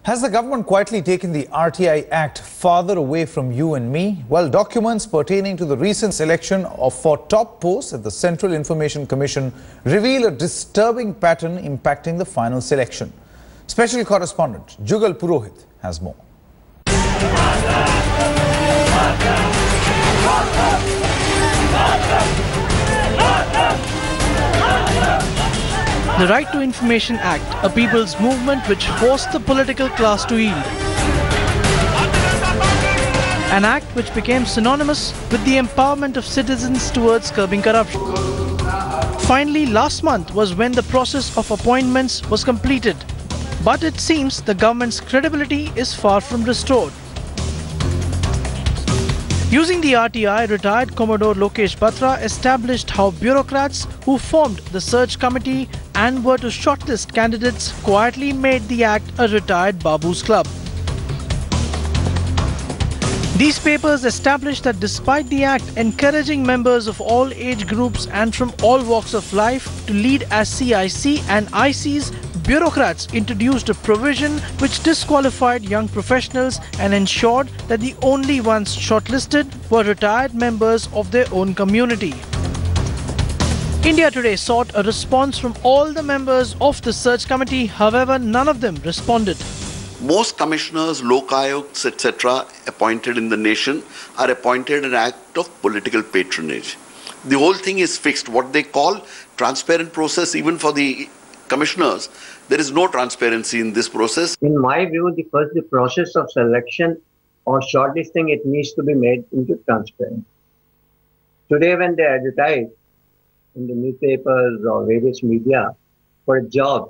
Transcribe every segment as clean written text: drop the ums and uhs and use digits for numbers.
Has the government quietly taken the RTI Act farther away from you and me? Well, documents pertaining to the recent selection for top posts at the Central Information Commission reveal a disturbing pattern impacting the final selection. Special correspondent Jugal Purohit has more. The Right to Information Act, a people's movement which forced the political class to yield. An act which became synonymous with the empowerment of citizens towards curbing corruption. Finally, last month was when the process of appointments was completed. But it seems the government's credibility is far from restored. Using the RTI, retired Commodore Lokesh Batra established how bureaucrats who formed the search committee and were to shortlist candidates quietly made the act a retired Babus club. These papers established that despite the act encouraging members of all age groups and from all walks of life to lead as CIC and ICs, bureaucrats introduced a provision which disqualified young professionals and ensured that the only ones shortlisted were retired members of their own community. India Today sought a response from all the members of the search committee, however, none of them responded. Most commissioners, lokaayuks, etc. appointed in the nation are appointed an act of political patronage. The whole thing is fixed. What they call transparent process, even for the commissioners, there is no transparency in this process. In my view, the process of selection or shortlisting, it needs to be made into transparent. Today, when they advertise in the newspapers or various media for a job,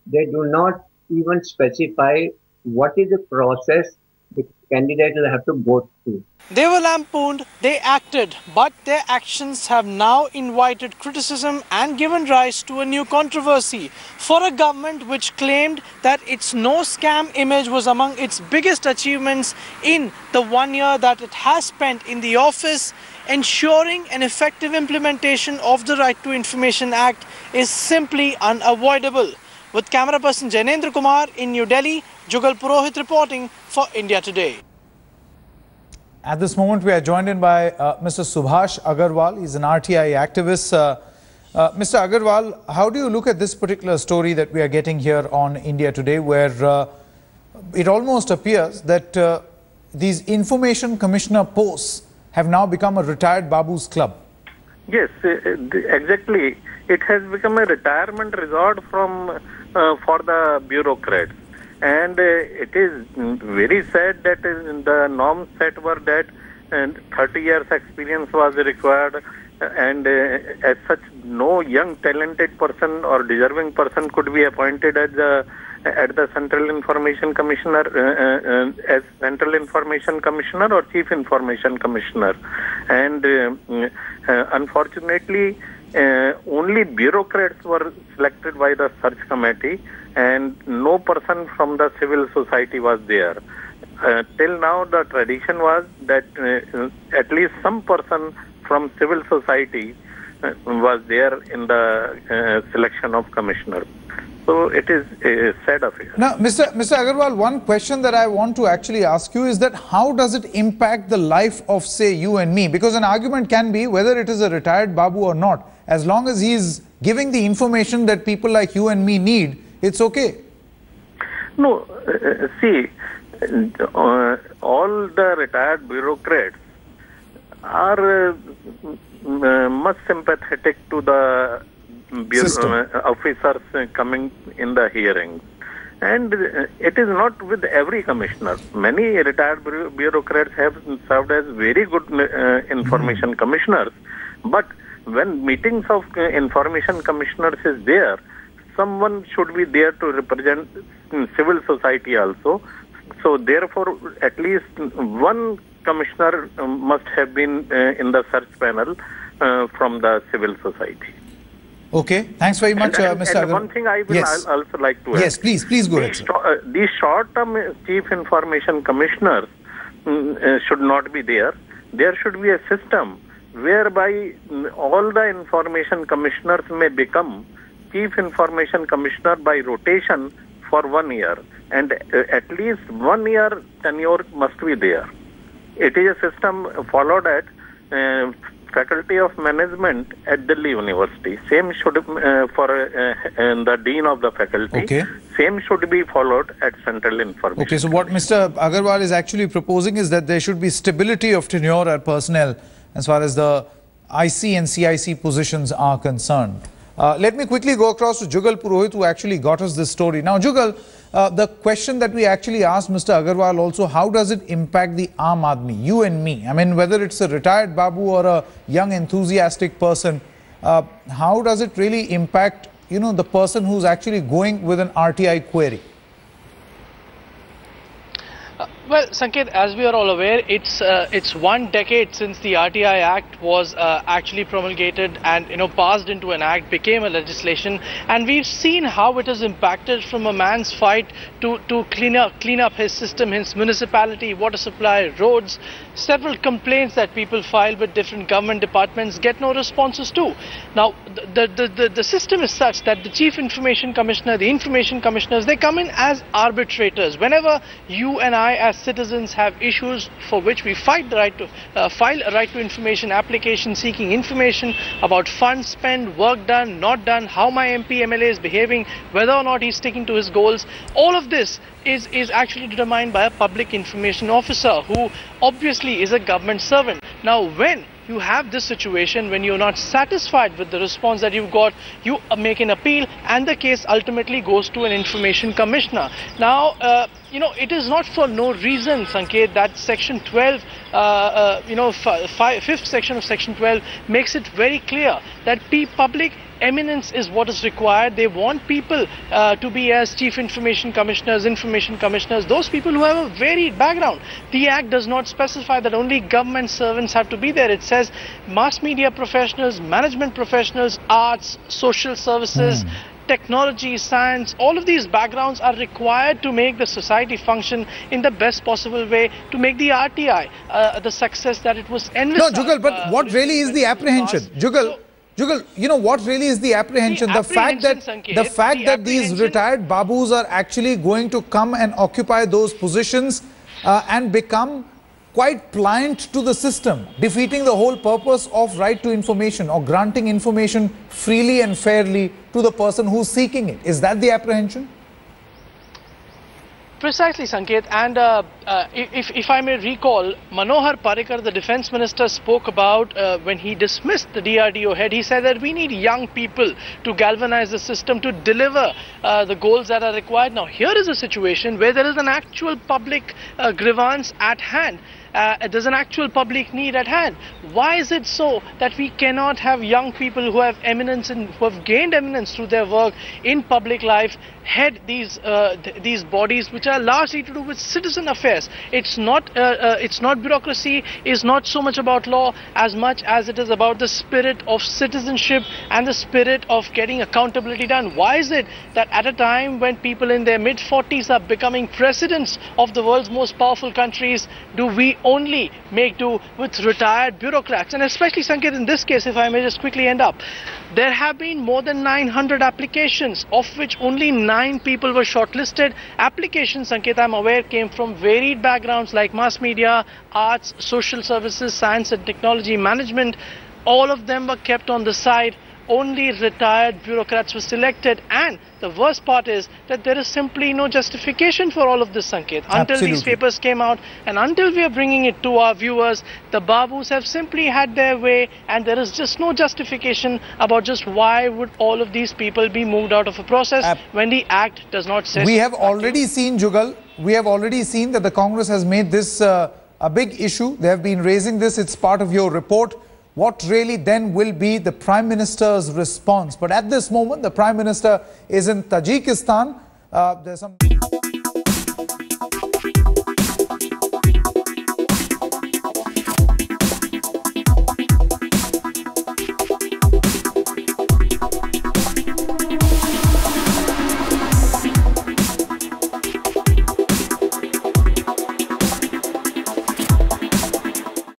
they do not even specify what is the process the candidate will have to go through. They were lampooned, they acted, but their actions have now invited criticism and given rise to a new controversy for a government which claimed that its no scam image was among its biggest achievements in the 1 year that it has spent in the office. Ensuring an effective implementation of the Right to Information Act is simply unavoidable. With camera person Jainendra Kumar in New Delhi, Jugal Purohit reporting for India Today. At this moment, we are joined in by Mr. Subhash Agarwal. He's an RTI activist. Mr. Agarwal, how do you look at this particular story that we are getting here on India Today, where it almost appears that these information commissioner posts have now become a retired Babus club? Yes, exactly. It has become a retirement resort from for the bureaucrats. And it is very sad that the norms set were that 30 years experience was required, and as such no young talented person or deserving person could be appointed as at the Central Information Commissioner as Central Information Commissioner or Chief Information Commissioner. And unfortunately only bureaucrats were selected by the search committee and no person from the civil society was there. Till now the tradition was that at least some person from civil society was there in the selection of commissioners. So it is a sad affair. Now, Mr. Agarwal, one question that I want to actually ask you is that how does it impact the life of, say, you and me? Because an argument can be whether it is a retired Babu or not. As long as he is giving the information that people like you and me need, it's okay. No, see, all the retired bureaucrats are much sympathetic to the officers coming in the hearings. And it is not with every commissioner. Many retired bureaucrats have served as very good information commissioners. But when meetings of information commissioners is there, someone should be there to represent civil society also. So therefore, at least one commissioner must have been in the search panel from the civil society. Okay, thanks very much, Mr. Agarwal. And one thing I will also like to add. Yes, please go ahead, sir. These short-term chief information commissioners should not be there. There should be a system whereby all the information commissioners may become chief information commissioner by rotation for 1 year, and at least 1 year tenure must be there. It is a system followed at Faculty of Management at Delhi University. Same should for the Dean of the Faculty. Okay. Same should be followed at Central Information. Okay, so what Mr. Agarwal is actually proposing is that there should be stability of tenure at personnel as far as the IC and CIC positions are concerned. Let me quickly go across to Jugal Purohit, who actually got us this story. Now, Jugal, the question that we actually asked Mr. Agarwal also, how does it impact the Aam Aadmi, you and me? I mean, whether it's a retired Babu or a young enthusiastic person, how does it really impact, you know, the person who's actually going with an RTI query? Well, Sanket, as we are all aware, it's 1 decade since the RTI Act was actually promulgated and passed into an act, became a legislation, and we've seen how it has impacted from a man's fight to clean up his system, his municipality, water supply, roads. Several complaints that people file with different government departments get no responses to. Now, the system is such that the Chief Information Commissioner, the Information Commissioners, they come in as arbitrators. Whenever you and I as citizens have issues for which we fight the right to file a right to information application seeking information about funds spent, work done, not done, how my MP, MLA is behaving, whether or not he's sticking to his goals, all of this is actually determined by a public information officer who obviously is a government servant. Now, when you have this situation, when you're not satisfied with the response that you've got, you make an appeal and the case ultimately goes to an information commissioner. Now, it is not for no reason, Sanket, that section 12, fifth section of section 12 makes it very clear that public eminence is what is required. They want people to be as chief information commissioners, those people who have a varied background. The Act does not specify that only government servants have to be there. It says mass media professionals, management professionals, arts, social services, technology, science, all of these backgrounds are required to make the society function in the best possible way, to make the RTI the success that it was envisaged. No, Jugal, but what really is the apprehension? Jugal, what really is the apprehension? The fact that these retired Babus are actually going to come and occupy those positions and become quite pliant to the system, defeating the whole purpose of right to information or granting information freely and fairly to the person who's seeking it. Is that the apprehension? Precisely, Sanket, and if I may recall, Manohar Parrikar, the defense minister, spoke about when he dismissed the DRDO head, he said that we need young people to galvanize the system to deliver the goals that are required. Now, here is a situation where there is an actual public grievance at hand. There's an actual public need at hand. Why is it so that we cannot have young people who have eminence and who have gained eminence through their work in public life head these bodies which are largely to do with citizen affairs? It's not bureaucracy, is not so much about law as much as it is about the spirit of citizenship and the spirit of getting accountability done. Why is it that at a time when people in their mid-40s are becoming presidents of the world's most powerful countries, do we only make do with retired bureaucrats? And especially, Sanket, in this case, if I may just quickly end up, there have been more than 900 applications, of which only 9 people were shortlisted. Applications, Sanket, I'm aware, came from varied backgrounds like mass media, arts, social services, science and technology, management. All of them were kept on the side. Only retired bureaucrats were selected, and the worst part is that there is simply no justification for all of this, Sanket. Until these papers came out and until we are bringing it to our viewers, the Babus have simply had their way, and there is just no justification about just why would all of these people be moved out of a process when the Act does not say. We have already seen, Jugal, we have already seen that the Congress has made this a big issue. They have been raising this. It's part of your report. What really then will be the Prime Minister's response? But at this moment, the Prime Minister is in Tajikistan. There's some